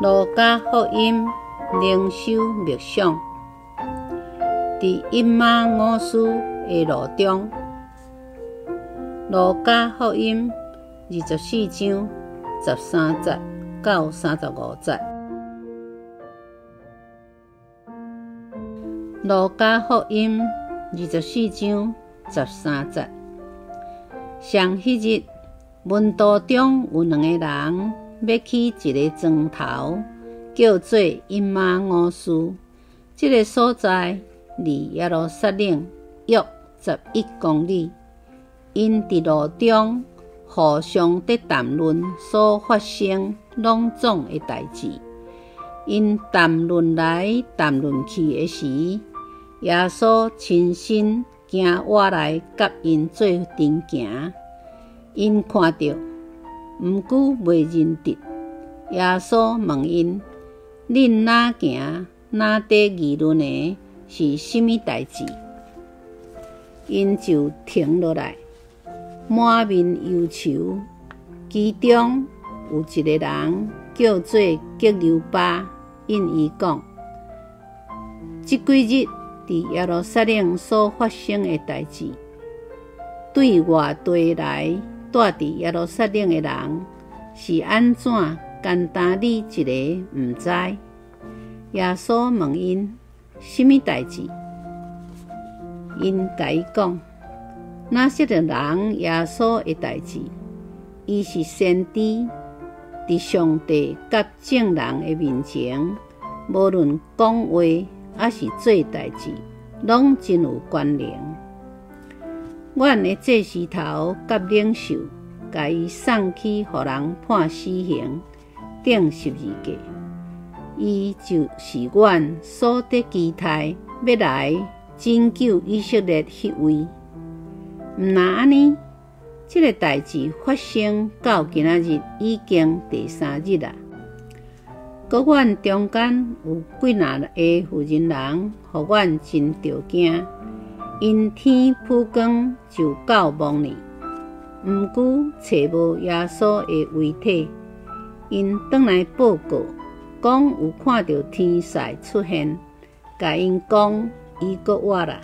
路加福音灵修默想，伫以马忤斯的路中。路加福音24章13节到35节。路加福音24章13节。上迄日，门徒中有2个人要去一个庄头，叫做以马忤斯。这个所在离耶路撒冷约11公里。因伫路中互相在谈论所发生拢总的代志。因谈论来谈论去的时，耶稣亲身行活来甲因做阵行。因看到，毋过袂认得。耶稣问因：恁哪行哪在议论的是甚物代志？因就停落来，满面忧愁。其中有一个人叫做革流巴，因伊讲：这几日伫耶路撒冷所发生的代志，对外地来住伫耶路撒冷的人是安怎？简单你一个毋知。耶稣问因：甚物代志？因甲伊讲：那些个人耶稣的代志，伊是先知，伫上帝甲众人的面前，无论讲话还是做代志，拢真有关联。阮的祭司头甲领袖，甲伊送去互人判死刑，钉12架。伊就是阮所得期待要来拯救以色列迄位。毋那安尼，这个代志发生到今仔日已经第3日啦。搁阮中间有几若个妇人人，互阮真着惊。因天曝光就到暮年，毋过找无耶稣的遗体。因转来报告，讲有看到天使出现，甲因讲伊搁活啦。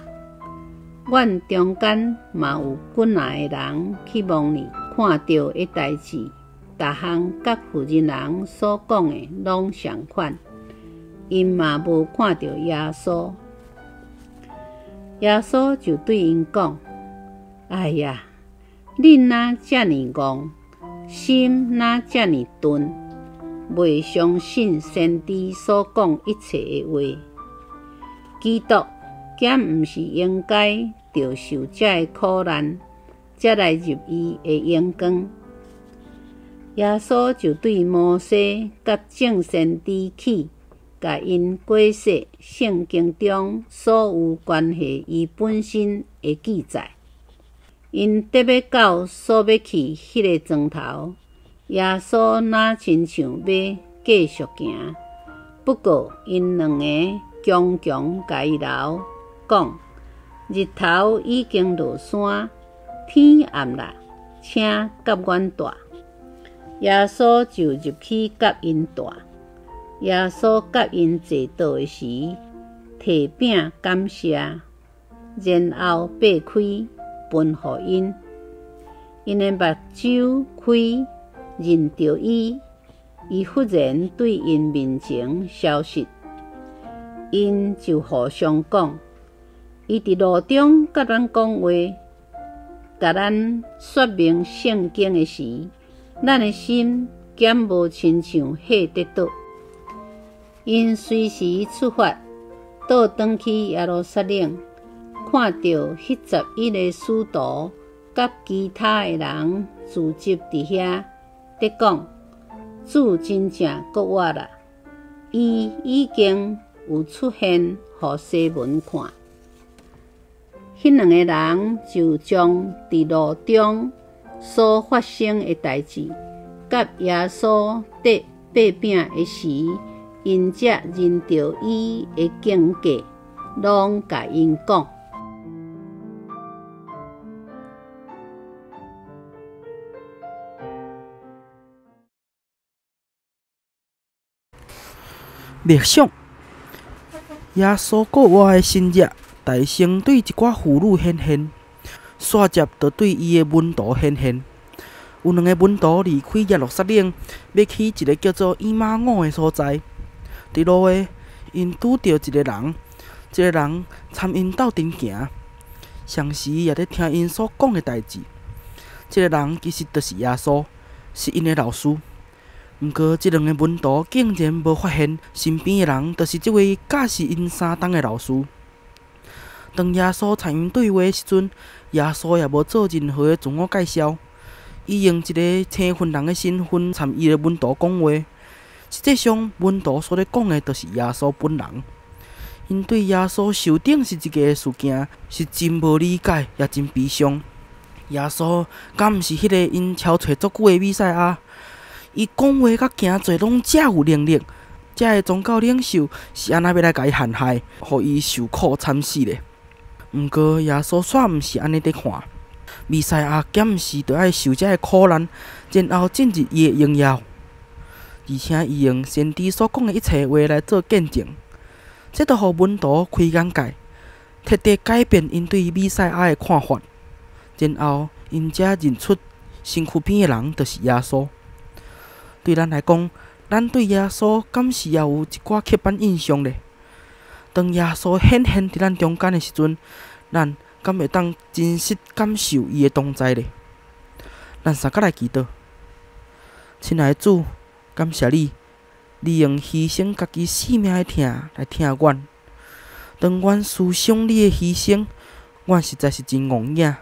阮中间嘛有几若个人去暮年看到的代志，逐项甲妇人人所讲的拢相款。因嘛无看到耶稣。耶稣就对因讲：哎呀，恁哪遮尔戆，心哪遮尔钝，袂相信先知所讲一切的话。基督敢毋是应该着受这个苦难，才来入伊的荣光？耶稣就对摩西甲众先知起，甲因解释圣经中所有关系伊本身的记载。因得要到所要去迄个庄头，耶稣哪亲像要继续行，不过因2个强强甲伊留，讲：日头已经落山，天暗啦，请甲阮住。耶稣就入去甲因住。耶稣甲因坐倒的时，摕饼感谢，然后擘开，分互因。因的目睭开，认着伊，伊忽然对因面前消失。因就互相讲，伊伫路中甲咱讲话，甲咱说明圣经的时，咱的心减无亲像火得倒。因随时出发，倒转去耶路撒冷，看到迄11个使徒甲其他的人聚集伫遐，在讲：主真正搁活啦！伊已经有出现互西门看。迄2个人就将伫路中所发生的代志，甲耶稣得擘饼的时，因才认着伊的境界，拢甲因讲。默想。耶稣国外的新约，大先对一寡妇女显现，煞接就对伊的门徒显现。有2个门徒离开耶路撒冷，要去一个叫做以马忤的所在。伫路下，因拄着一个人，这个人参因斗阵行，上时也咧听因所讲的代志。这个人其实就是耶稣，是因的老师。毋过，这2个门徒竟然无发现身边的人，就是这位教示因相同的老师。当耶稣参因对话的时阵，耶稣也无做任何的自我介绍。伊用一个青训人的身份参伊的门徒讲话，实际上门徒所咧讲的，就是耶稣本人。因对耶稣受顶是一个事件，是真无理解，也真悲伤。耶稣敢毋是迄个因超找足久的弥赛亚？伊讲话甲行做拢遮有能力，遮的宗教领袖是安那要来甲伊陷害，互伊受苦惨死咧？毋过耶稣煞毋是安尼伫看。弥赛亚减毋是着爱受遮个苦难，然后进入伊的荣耀，而且伊用先知所讲的一切话来做见证，这就互门徒开眼界，彻底改变因对弥赛亚的看法。然后因才认出身躯边的人就是耶稣。对咱来讲，咱对耶稣敢是也有一寡刻板印象咧？当耶稣显现伫咱中间的时阵，咱敢会当真实感受伊的同在咧？咱三甲来祈祷。亲爱的主，感谢你，你用牺牲家己性命的疼来疼阮。当阮思想你的牺牲，阮实在是真戆影。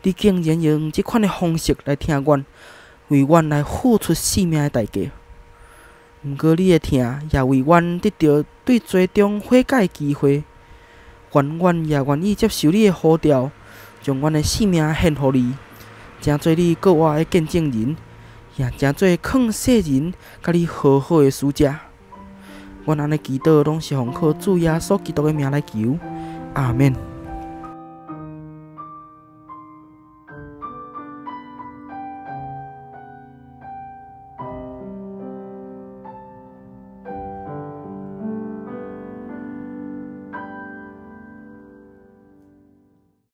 你竟然用这款的方式来疼阮，为阮来付出性命的代价。毋过你的疼也为阮得到对最终悔改的机会。愿阮也愿意接受你的呼召，将阮的性命献予你，成做你国外的见证人，也成做劝世人甲你和好的使者。阮安尼祈祷，拢是奉靠主耶稣基督的名来求，阿免。